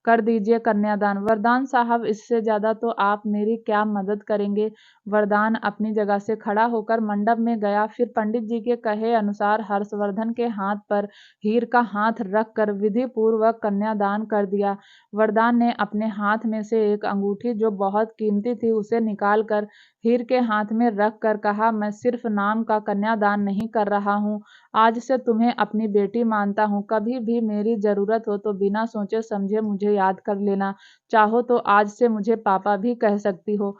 कर दीजिए कन्यादान। वरदान साहब, इससे ज्यादा तो आप मेरी क्या मदद करेंगे। वरदान अपनी जगह से खड़ा होकर मंडप में गया। फिर पंडित जी के कहे अनुसार हर्षवर्धन के हाथ पर हीर का हाथ रखकर विधि पूर्वक कन्यादान कर दिया। वरदान ने अपने हाथ में से एक अंगूठी जो बहुत कीमती थी उसे निकालकर हीर के हाथ में रख कर कहा, मैं सिर्फ नाम का कन्यादान नहीं कर रहा हूँ, आज से तुम्हें अपनी बेटी मानता हूँ। कभी भी मेरी जरूरत हो तो बिना सोचे समझे मुझे याद कर लेना। चाहो तो आज से मुझे पापा भी कह सकती हो।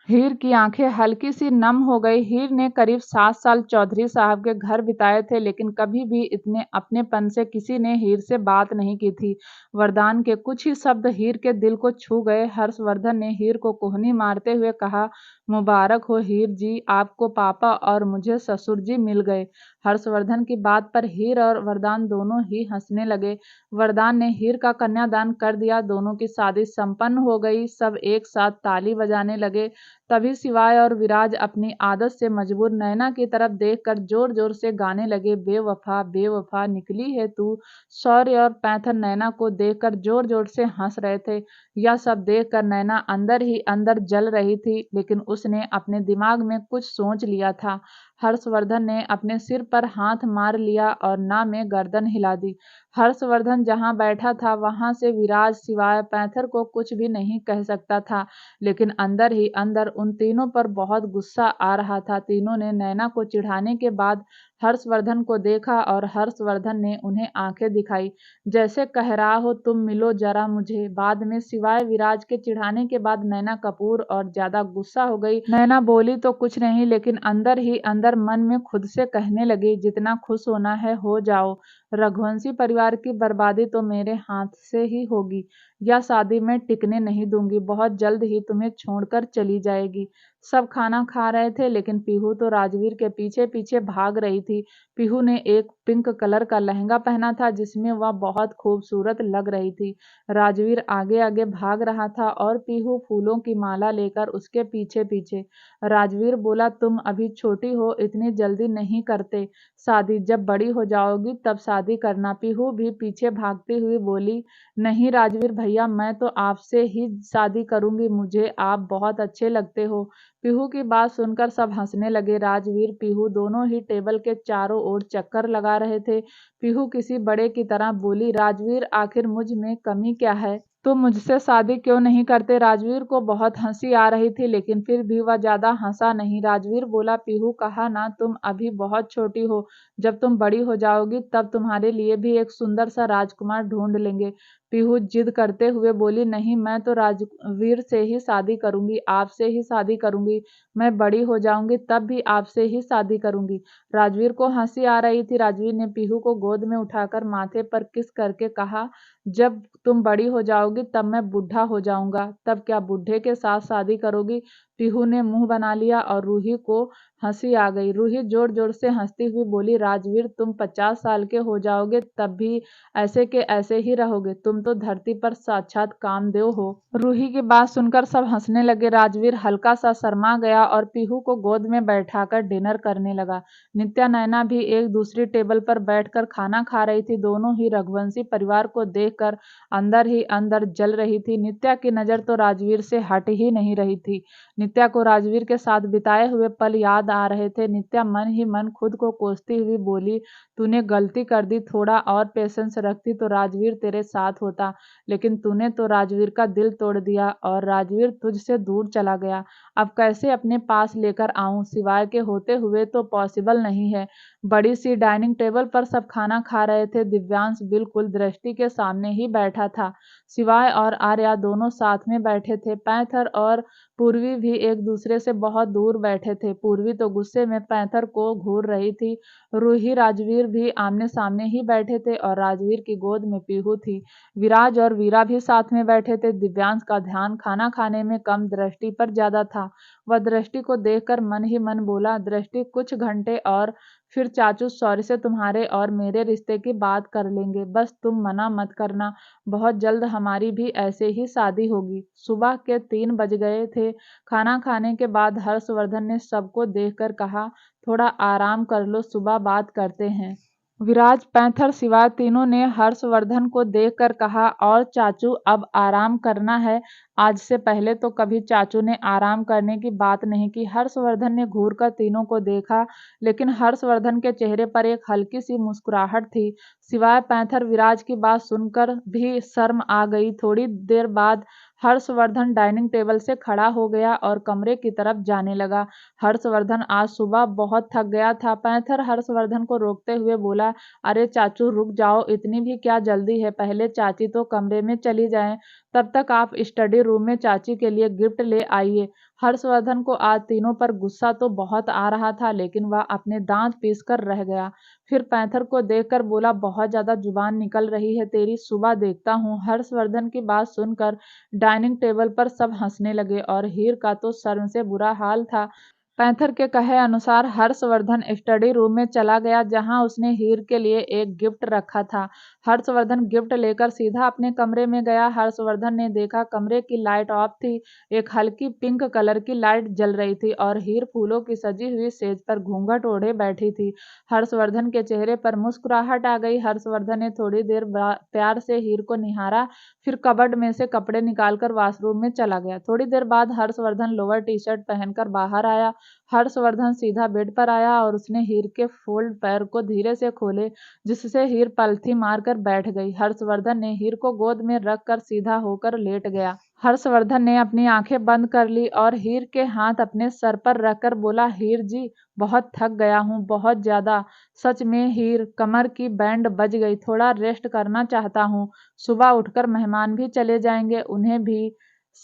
हीर की आंखें हल्की सी नम हो गई। हीर ने करीब 7 साल चौधरी साहब के घर बिताए थे, लेकिन कभी भी इतने अपनेपन से किसी ने हीर से बात नहीं की थी। वरदान के कुछ ही शब्द हीर के दिल को छू गए। हर्षवर्धन ने हीर को कोहनी मारते हुए कहा, मुबारक हो हीर जी, आपको पापा और मुझे ससुर जी मिल गए। हर्षवर्धन की बात पर हीर और वरदान दोनों ही हंसने लगे। वरदान ने हीर का कन्यादान कर दिया। दोनों की शादी संपन्न हो गई। सब एक साथ ताली बजाने लगे। तभी शिवाय और विराज अपनी आदत से मजबूर नैना की तरफ देखकर जोर जोर से गाने लगे, बेवफा बेवफा निकली है तू। शौर्य और पैंथर नैना को देखकर जोर जोर से हंस रहे थे। यह सब देखकर नैना अंदर ही अंदर जल रही थी, लेकिन उसने अपने दिमाग में कुछ सोच लिया था। हर्षवर्धन ने अपने सिर पर हाथ मार लिया और ना में गर्दन हिला दी। हर्षवर्धन जहां बैठा था वहां से विराज सिवाय पैंथर को कुछ भी नहीं कह सकता था, लेकिन अंदर ही अंदर उन तीनों पर बहुत गुस्सा आ रहा था। तीनों ने नैना को चिढ़ाने के बाद हर्षवर्धन को देखा और हर्षवर्धन ने उन्हें आंखें दिखाई, जैसे कह रहा हो, तुम मिलो जरा मुझे। बाद में सिवाय विराज के चिढ़ाने के बाद नैना कपूर और ज्यादा गुस्सा हो गई। नैना बोली तो कुछ नहीं, लेकिन अंदर ही अंदर मन में खुद से कहने लगी, जितना खुश होना है हो जाओ, रघुवंशी परिवार की बर्बादी तो मेरे हाथ से ही होगी। यह शादी मैं टिकने नहीं दूंगी, बहुत जल्द ही तुम्हें छोड़कर चली जाएगी। सब खाना खा रहे थे, लेकिन पीहू तो राजवीर के पीछे पीछे भाग रही थी। पीहू ने एक पिंक कलर का लहंगा पहना था जिसमें वह बहुत खूबसूरत लग रही थी। राजवीर आगे आगे भाग रहा था और पीहू फूलों की माला लेकर उसके पीछे पीछे। राजवीर बोला, तुम अभी छोटी हो, इतनी जल्दी नहीं करते शादी, जब बड़ी हो जाओगी तब शादी करना। पीहू भी पीछे भागती हुई बोली, नहीं राजवीर भैया, मैं तो आपसे ही शादी करूंगी, मुझे आप बहुत अच्छे लगते हो। पीहू की बात सुनकर सब हंसने लगे। राजवीर पीहू दोनों ही टेबल के चारों ओर चक्कर लगा रहे थे। पीहू किसी बड़े की तरह बोली, राजवीर आखिर मुझ में कमी क्या है, तुम मुझसे शादी क्यों नहीं करते। राजवीर को बहुत हंसी आ रही थी, लेकिन फिर भी वह ज्यादा हंसा नहीं। राजवीर बोला, पीहू कहा ना, तुम अभी बहुत छोटी हो, जब तुम बड़ी हो जाओगी तब तुम्हारे लिए भी एक सुंदर सा राजकुमार ढूंढ लेंगे। पीहू जिद करते हुए बोली, नहीं, मैं तो राजवीर से ही शादी करूंगी, आपसे ही शादी करूंगी, मैं बड़ी हो जाऊंगी तब भी आपसे ही शादी करूंगी। राजवीर को हंसी आ रही थी। राजवीर ने पीहू को गोद में उठाकर माथे पर किस करके कहा, जब तुम बड़ी हो जाओगी तब मैं बूढ़ा हो जाऊंगा, तब क्या बूढ़े के साथ शादी करोगी। पीहू ने मुंह बना लिया और रूही को हंसी आ गई। रूही जोर जोर से हंसती हुई बोली, राजवीर तुम 50 साल के हो जाओगे तब भी ऐसे के ऐसे ही रहोगे, तुम तो धरती पर साक्षात कामदेव हो। रूही की बात सुनकर सब हंसने लगे। राजवीर हल्का सा शर्मा गया और पीहू को गोद में बैठाकर डिनर करने लगा। नित्या नैना भी एक दूसरी टेबल पर बैठकर खाना खा रही थी। दोनों ही रघुवंशी परिवार को देखकर अंदर ही अंदर जल रही थी। नित्या की नजर तो राजवीर से हट ही नहीं रही थी। नित्या को राजवीर के साथ बिताए हुए पल याद आ रहे थे। नित्या मन ही मन खुद को कोसती हुई बोली, तूने गलती कर दी, थोड़ा और पेशेंस रखती तो राजवीर तेरे साथ होता, लेकिन तूने तो राजवीर का दिल तोड़ दिया और राजवीर तुझसे दूर चला गया। अब कैसे अपने पास लेकर आऊं, सिवाय के होते हुए तो पॉसिबल नहीं है। बड़ी सी डाइनिंग टेबल पर सब खाना खा रहे थे। दिव्यांश बिल्कुल दृष्टि के सामने ही बैठा था। शिवाय और आर्या दोनों साथ में बैठे थे। पैंथर और पूर्वी भी एक दूसरे से बहुत दूर बैठे थे। पूर्वी तो गुस्से में पैंथर को घूर रही थी। रूही राजवीर भी आमने सामने ही बैठे थे और राजवीर की गोद में पीहू थी। विराज और वीरा भी साथ में बैठे थे। दिव्यांश का ध्यान खाना खाने में कम, दृष्टि पर ज्यादा था। वह दृष्टि को देखकर मन ही मन बोला, दृष्टि कुछ घंटे और फिर चाचू सौरी से तुम्हारे और मेरे रिश्ते की बात कर लेंगे, बस तुम मना मत करना। बहुत जल्द हमारी भी ऐसे ही शादी होगी। सुबह के 3 बज गए थे। खाना खाने के बाद हर्षवर्धन ने सबको देखकर कहा, थोड़ा आराम कर लो, सुबह बात करते हैं। विराज, पैंथर सिवाय तीनों ने हर्षवर्धन को देखकर कहा, और चाचू अब आराम करना है। आज से पहले तो कभी चाचू ने आराम करने की बात नहीं की। हर्षवर्धन ने घूरकर तीनों को देखा, लेकिन हर्षवर्धन के चेहरे पर एक हल्की सी मुस्कुराहट थी। सिवाय पैंथर, विराज की बात सुनकर भी शर्म आ गई। थोड़ी देर बाद हर्षवर्धन डाइनिंग टेबल से खड़ा हो गया और कमरे की तरफ जाने लगा। हर्षवर्धन आज सुबह बहुत थक गया था। पैंथर हर्षवर्धन को रोकते हुए बोला, अरे चाचू रुक जाओ, इतनी भी क्या जल्दी है, पहले चाची तो कमरे में चली जाएं, तब तक आप स्टडी रूम में चाची के लिए गिफ्ट ले आइए। हर्षवर्धन को आज तीनों पर गुस्सा तो बहुत आ रहा था, लेकिन वह अपने दांत पीस कर रह गया। फिर पैंथर को देखकर बोला, बहुत ज्यादा जुबान निकल रही है तेरी, सुबह देखता हूँ। हर्षवर्धन की बात सुनकर डाइनिंग टेबल पर सब हंसने लगे और हीर का तो शर्म से बुरा हाल था। पैंथर के कहे अनुसार हर्षवर्धन स्टडी रूम में चला गया, जहां उसने हीर के लिए एक गिफ्ट रखा था। हर्षवर्धन गिफ्ट लेकर सीधा अपने कमरे में गया। हर्षवर्धन ने देखा कमरे की लाइट ऑफ थी। एक हल्की पिंक कलर की लाइट जल रही थी और हीर फूलों की सजी हुई सेज पर घूंघट ओढ़े बैठी थी। हर्षवर्धन के चेहरे पर मुस्कुराहट आ गई। हर्षवर्धन ने थोड़ी देर प्यार से हीर को निहारा, फिर कबर्ड में से कपड़े निकालकर वॉशरूम में चला गया। थोड़ी देर बाद हर्षवर्धन लोअर टी शर्ट पहनकर बाहर आया। हर्षवर्धन सीधा बेड पर आया और उसने हीर के फोल्ड पैर को धीरे से खोले, जिससे हीर पलथी मारकर बैठ गई। हर्षवर्धन ने हीर को गोद में रखकर सीधा होकर लेट गया। हर्षवर्धन ने अपनी आंखें बंद कर ली और हीर के हाथ अपने सर पर रखकर बोला, हीर जी, बहुत थक गया हूँ, बहुत ज्यादा। सच में हीर, कमर की बैंड बज गई, थोड़ा रेस्ट करना चाहता हूँ। सुबह उठकर मेहमान भी चले जाएंगे, उन्हें भी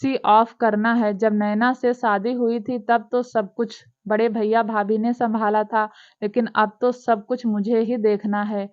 सी ऑफ करना है। जब नैना से शादी हुई थी तब तो सब कुछ बड़े भैया भाभी ने संभाला था, लेकिन अब तो सब कुछ मुझे ही देखना है।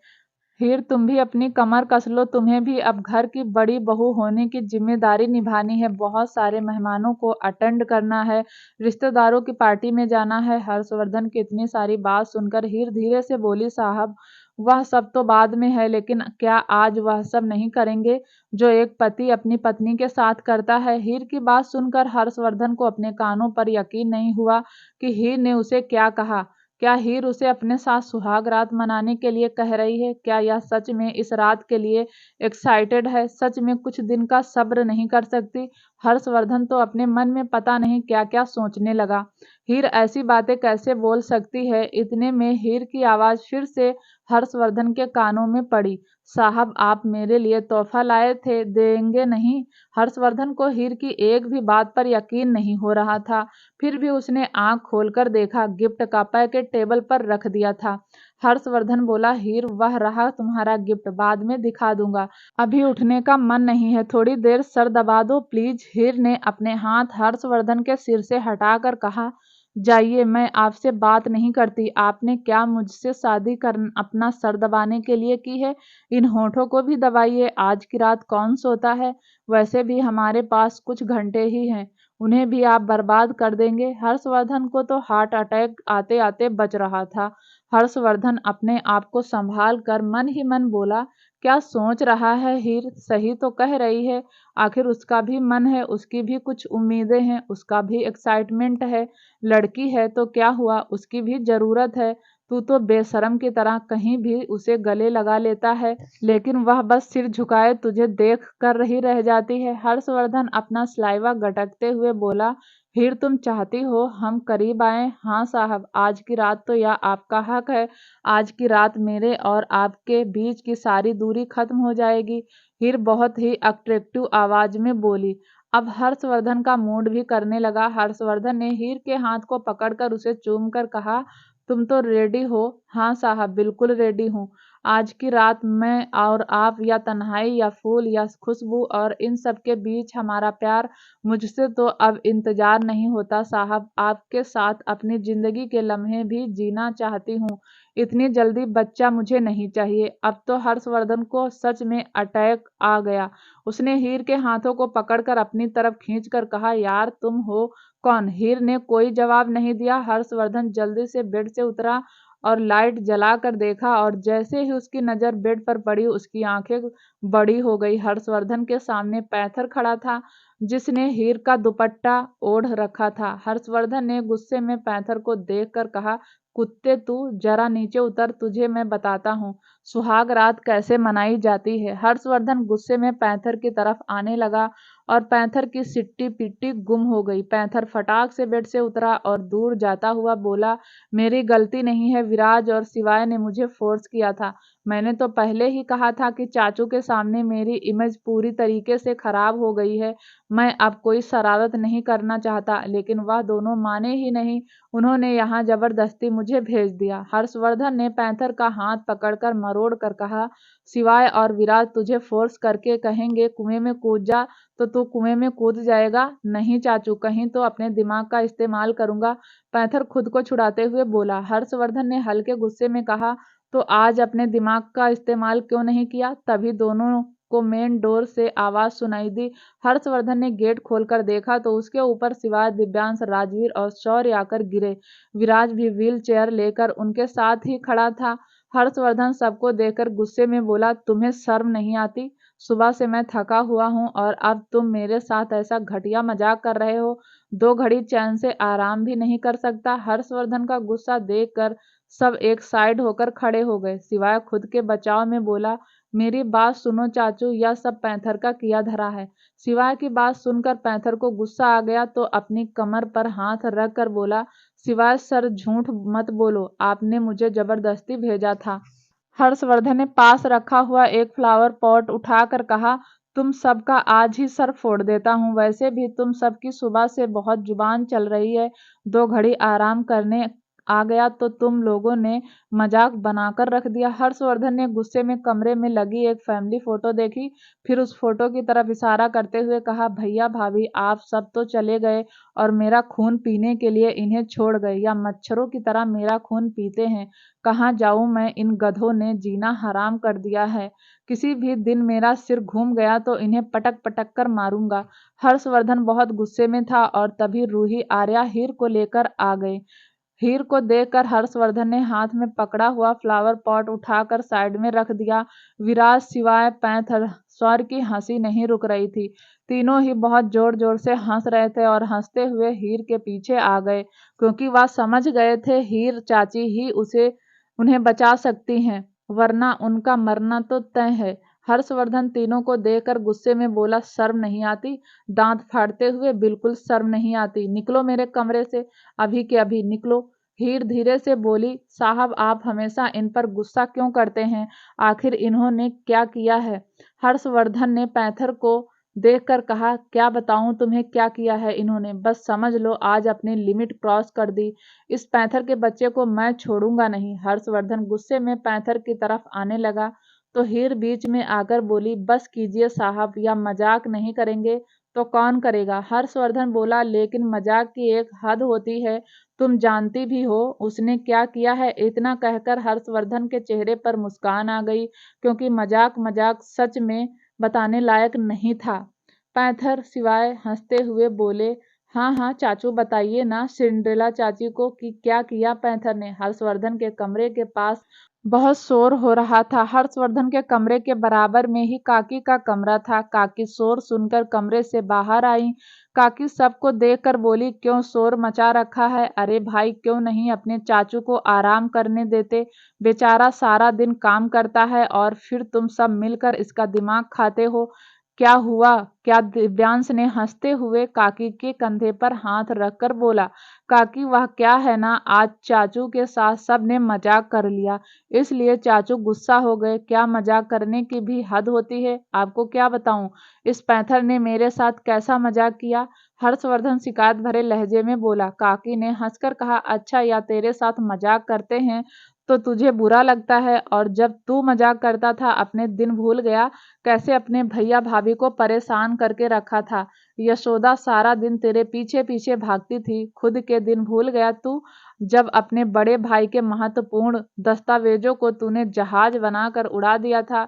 हीर, तुम भी अपनी कमर कस लो, तुम्हें भी अब घर की बड़ी बहू होने की जिम्मेदारी निभानी है। बहुत सारे मेहमानों को अटेंड करना है, रिश्तेदारों की पार्टी में जाना है। हर्षवर्धन की इतनी सारी बात सुनकर हीर धीरे से बोली, साहब वह सब तो बाद में है, लेकिन क्या आज वह सब नहीं करेंगे जो एक पति अपनी पत्नी के साथ करता है। हीर की बात सुनकर हर्षवर्धन को अपने कानों पर यकीन नहीं हुआ कि हीर ने उसे क्या कहा। क्या हीर उसे अपने साथ सुहाग रात मनाने के लिए कह रही है? क्या यह सच में इस रात के लिए एक्साइटेड है? सच में कुछ दिन का सब्र नहीं कर सकती? हर्षवर्धन तो अपने मन में पता नहीं क्या क्या सोचने लगा। हीर ऐसी बातें कैसे बोल सकती है? इतने में हीर की आवाज फिर से हर्षवर्धन के कानों में पड़ी, साहब आप मेरे लिए तोहफा लाए थे, देंगे नहीं? हर्षवर्धन को हीर की एक भी बात पर यकीन नहीं हो रहा था। फिर भी उसने आंख खोलकर देखा, गिफ्ट का पैकेट टेबल पर रख दिया था। हर्षवर्धन बोला, हीर वह रहा तुम्हारा गिफ्ट, बाद में दिखा दूंगा, अभी उठने का मन नहीं है, थोड़ी देर सर दबा दो प्लीज। हीर ने अपने हाथ हर्षवर्धन के सिर से हटाकर कहा, जाइए, मैं आपसे बात नहीं करती। आपने क्या मुझसे शादी कर अपना सर दबाने के लिए की है? इन होठों को भी दबाइए, आज की रात कौन सोता है? वैसे भी हमारे पास कुछ घंटे ही हैं, उन्हें भी आप बर्बाद कर देंगे। हर्षवर्धन को तो हार्ट अटैक आते आते बच रहा था। हर्षवर्धन अपने आप को संभाल कर मन ही मन बोला, क्या सोच रहा है हीर, सही तो कह रही है। आखिर उसका भी मन है, उसकी भी कुछ उम्मीदें हैं, उसका भी एक्साइटमेंट है। लड़की है तो क्या हुआ, उसकी भी जरूरत है। तू तो बेशरम की तरह कहीं भी उसे गले लगा लेता है, लेकिन वह बस सिर झुकाए तुझे देख कर ही रह जाती है। हर्षवर्धन अपना सलाइवा गटकते हुए बोला, हीर तुम चाहती हो हम करीब आए? हाँ साहब, आज की रात तो यह आपका हक है। आज की रात मेरे और आपके बीच की सारी दूरी खत्म हो जाएगी। हीर बहुत ही अट्रैक्टिव आवाज में बोली। अब हर्षवर्धन का मूड भी करने लगा। हर्षवर्धन ने हीर के हाथ को पकड़कर उसे चूमकर कहा, तुम तो रेडी हो? हाँ साहब, बिल्कुल रेडी हूँ। आज की रात मैं और आप, या तन्हाई या फूल या खुशबू, और इन सब के बीच हमारा प्यार। मुझसे तो अब इंतजार नहीं होता साहब, आपके साथ अपनी जिंदगी के लम्हे भी जीना चाहती हूँ। इतनी जल्दी बच्चा मुझे नहीं चाहिए। अब तो हर्षवर्धन को सच में अटैक आ गया। उसने हीर के हाथों को पकड़कर अपनी तरफ खींचकर कहा, यार तुम हो कौन? हीर ने कोई जवाब नहीं दिया। हर्षवर्धन जल्दी से बेड से उतरा और लाइट जलाकर देखा, और जैसे ही उसकी नजर बेड पर पड़ी उसकी आंखें बड़ी हो गई। हर्षवर्धन के सामने पैंथर खड़ा था, जिसने हीर का दुपट्टा ओढ़ रखा था। हर्षवर्धन ने गुस्से में पैंथर को देखकर कहा, कुत्ते तू जरा नीचे उतर, तुझे मैं बताता हूँ सुहाग रात कैसे मनाई जाती है। हर्षवर्धन गुस्से में पैंथर की तरफ आने लगा और पैंथर की सिट्टी पिट्टी गुम हो गई। पैंथर फटाक से बेड से उतरा और दूर जाता हुआ बोला, मेरी गलती नहीं है, विराज और शिवाय ने मुझे फोर्स किया था। मैंने तो पहले ही कहा था कि चाचू के सामने मेरी इमेज पूरी तरीके से खराब हो गई है। मैं अब कोई शरारत नहीं करना चाहता, लेकिन वह दोनों माने ही नहीं। उन्होंने यहाँ जबरदस्ती मुझे भेज दिया। हर्षवर्धन ने पैंथर का हाथ पकड़कर मरोड़ कर कहा, शिवाय और विराज तुझे फोर्स करके कहेंगे कुएं में कूद जा, तो तू कुएं में कूद जाएगा? नहीं चाचू, कहीं तो अपने दिमाग का इस्तेमाल करूंगा, पैंथर खुद को छुड़ाते हुए बोला। हर्षवर्धन ने हल्के गुस्से में कहा, तो आज अपने दिमाग का इस्तेमाल क्यों नहीं किया? तभी दोनों को मेन डोर से आवाज सुनाई दी। हर्षवर्धन ने गेट खोलकर देखा तो उसके ऊपर शिवाय, दिव्यांश, राजवीर और शौर्य आकर गिरे। विराज भी व्हील चेयर लेकर उनके साथ ही खड़ा था। हर्षवर्धन सबको देखकर गुस्से में बोला, तुम्हें शर्म नहीं आती? सुबह से मैं थका हुआ हूँ और अब तुम मेरे साथ ऐसा घटिया मजाक कर रहे हो। 2 घड़ी चैन से आराम भी नहीं कर सकता। हर्षवर्धन का गुस्सा देखकर सब एक साइड होकर खड़े हो गए। सिवाय खुद के बचाव में बोला, मेरी बात सुनो चाचू, यह सब पैंथर का किया धरा है। सिवाय की बात सुनकर पैंथर को गुस्सा आ गया तो अपनी कमर पर हाथ रख कर बोला, सिवाय सर झूठ मत बोलो, आपने मुझे जबरदस्ती भेजा था। हर्षवर्धन ने पास रखा हुआ एक फ्लावर पॉट उठाकर कहा, तुम सबका आज ही सर फोड़ देता हूँ। वैसे भी तुम सबकी सुबह से बहुत जुबान चल रही है। 2 घड़ी आराम करने आ गया तो तुम लोगों ने मजाक बनाकर रख दिया। हर्षवर्धन ने गुस्से में कमरे में लगी एक फैमिली फोटो देखी, फिर उस फोटो की तरफ इशारा करते हुए कहा, भैया भाभी आप सब तो चले गए और मेरा खून पीने के लिए इन्हें छोड़ गए, या मच्छरों की तरह मेरा खून पीते हैं। कहाँ जाऊं मैं, इन गधों ने जीना हराम कर दिया है। किसी भी दिन मेरा सिर घूम गया तो इन्हें पटक पटक कर मारूंगा। हर्षवर्धन बहुत गुस्से में था और तभी रूही, आर्या हीर को लेकर आ गए। हीर को देखकर हर्षवर्धन ने हाथ में पकड़ा हुआ फ्लावर पॉट उठाकर साइड में रख दिया। विराज, शिवाय, पैंथर, स्वर की हंसी नहीं रुक रही थी। तीनों ही बहुत जोर जोर से हंस रहे थे और हंसते हुए हीर के पीछे आ गए, क्योंकि वह समझ गए थे हीर चाची ही उन्हें बचा सकती हैं, वरना उनका मरना तो तय है। हर्षवर्धन तीनों को देखकर गुस्से में बोला, शर्म नहीं आती? दांत फाड़ते हुए, बिल्कुल शर्म नहीं आती। निकलो मेरे कमरे से, अभी के अभी निकलो। हीर धीरे से बोली, साहब आप हमेशा इन पर गुस्सा क्यों करते हैं? आखिर इन्होंने क्या किया है? हर्षवर्धन ने पैंथर को देखकर कहा, क्या बताऊं तुम्हें क्या किया है इन्होंने? बस समझ लो आज अपनी लिमिट क्रॉस कर दी। इस पैंथर के बच्चे को मैं छोड़ूंगा नहीं। हर्षवर्धन गुस्से में पैंथर की तरफ आने लगा तो हीर बीच में आकर बोली, बस कीजिए साहब, या मजाक नहीं करेंगे तो कौन करेगा? हर्षवर्धन बोला, लेकिन मजाक की एक हद होती है, तुम जानती भी हो उसने क्या किया है। इतना कहकर हर्षवर्धन के चेहरे पर मुस्कान आ गई, क्योंकि मजाक मजाक सच में बताने लायक नहीं था। पैंथर सिवाय हंसते हुए बोले, हाँ हाँ चाचू बताइए ना सिंड्रेला चाची को कि क्या किया पैंथर ने। हर्षवर्धन के कमरे के पास बहुत शोर हो रहा था। हर्षवर्धन के कमरे के बराबर में ही काकी का कमरा था। काकी शोर सुनकर कमरे से बाहर आई। काकी सबको देखकर बोली, क्यों शोर मचा रखा है? अरे भाई क्यों नहीं अपने चाचू को आराम करने देते? बेचारा सारा दिन काम करता है और फिर तुम सब मिलकर इसका दिमाग खाते हो। क्या हुआ क्या? दिव्यांश ने हंसते हुए काकी के कंधे पर हाथ रखकर बोला, काकी वह क्या है ना, आज चाचू के साथ सबने मजाक कर लिया, इसलिए चाचू गुस्सा हो गए। क्या मजाक करने की भी हद होती है? आपको क्या बताऊं इस पैंथर ने मेरे साथ कैसा मजाक किया? हर्षवर्धन शिकायत भरे लहजे में बोला। काकी ने हंसकर कहा, अच्छा या तेरे साथ मजाक करते हैं तो तुझे बुरा लगता है, और जब तू मजाक करता था अपने दिन भूल गया, कैसे अपने भैया भाभी को परेशान करके रखा था। यशोदा सारा दिन तेरे पीछे पीछे भागती थी, खुद के दिन भूल गया तू, जब अपने बड़े भाई के महत्वपूर्ण दस्तावेजों को तूने जहाज बनाकर उड़ा दिया था।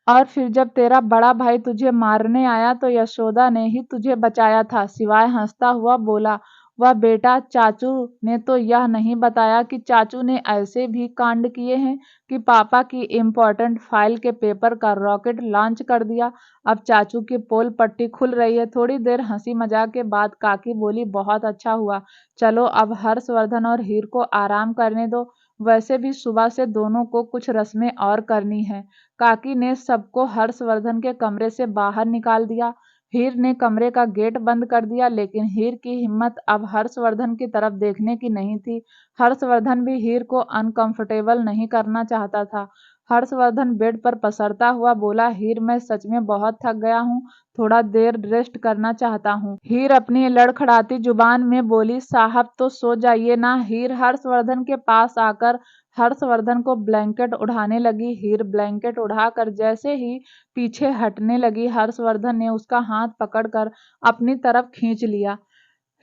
और फिर जब तेरा बड़ा भाई तुझे मारने आया तो यशोदा ने ही तुझे बचाया था। शिवाय हंसता हुआ बोला, वह बेटा, चाचू ने तो यह नहीं बताया कि चाचू ने ऐसे भी कांड किए हैं कि पापा की इम्पोर्टेंट फाइल के पेपर का रॉकेट लॉन्च कर दिया। अब चाचू की पोल पट्टी खुल रही है। थोड़ी देर हंसी मजाक के बाद काकी बोली, बहुत अच्छा हुआ, चलो अब हर्षवर्धन और हीर को आराम करने दो, वैसे भी सुबह से दोनों को कुछ रस्में और करनी है। काकी ने सबको हर्षवर्धन के कमरे से बाहर निकाल दिया। हीर ने कमरे का गेट बंद कर दिया, लेकिन हीर की हिम्मत अब हर्षवर्धन की तरफ देखने की नहीं थी। हर्षवर्धन भी हीर को अनकंफर्टेबल नहीं करना चाहता था। हर्षवर्धन बेड पर पसरता हुआ बोला, हीर मैं सच में बहुत थक गया हूँ, थोड़ा देर रेस्ट करना चाहता हूँ। हीर अपनी लड़खड़ाती जुबान में बोली, साहब तो सो जाइए ना। हीर हर्षवर्धन के पास आकर हर्षवर्धन को ब्लैंकेट उड़ाने लगी। हीर ब्लैंकेट उड़ाकर जैसे ही पीछे हटने लगी, हर्षवर्धन ने उसका हाथ पकड़कर अपनी तरफ खींच लिया।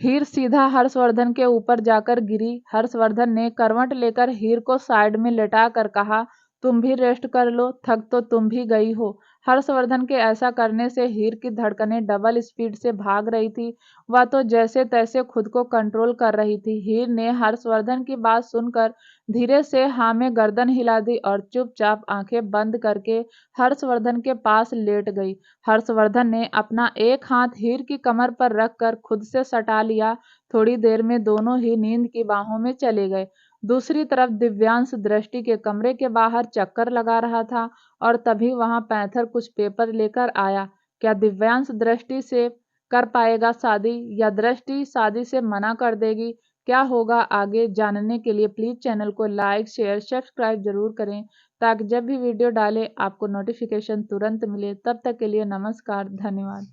हीर सीधा हर्षवर्धन के ऊपर जाकर गिरी। हर्षवर्धन ने करवट लेकर हीर को साइड में लेटा कर कहा, तुम भी रेस्ट कर लो, थक तो तुम भी गई हो। हर्षवर्धन के ऐसा करने से हीर की धड़कनें डबल स्पीड से भाग रही थी। वह तो जैसे तैसे खुद को कंट्रोल कर रही थी। हीर ने हर्षवर्धन की बात सुनकर धीरे से हाँ में गर्दन हिला दी और चुपचाप आंखें बंद करके हर्षवर्धन के पास लेट गई। हर्षवर्धन ने अपना एक हाथ हीर की कमर पर रखकर खुद से सटा लिया। थोड़ी देर में दोनों ही नींद की बाहों में चले गए। दूसरी तरफ दिव्यांश दृष्टि के कमरे के बाहर चक्कर लगा रहा था, और तभी वहां पैंथर कुछ पेपर लेकर आया। क्या दिव्यांश दृष्टि से कर पाएगा शादी, या दृष्टि शादी से मना कर देगी? क्या होगा आगे जानने के लिए प्लीज चैनल को लाइक शेयर सब्सक्राइब जरूर करें, ताकि जब भी वीडियो डालें आपको नोटिफिकेशन तुरंत मिले। तब तक के लिए नमस्कार, धन्यवाद।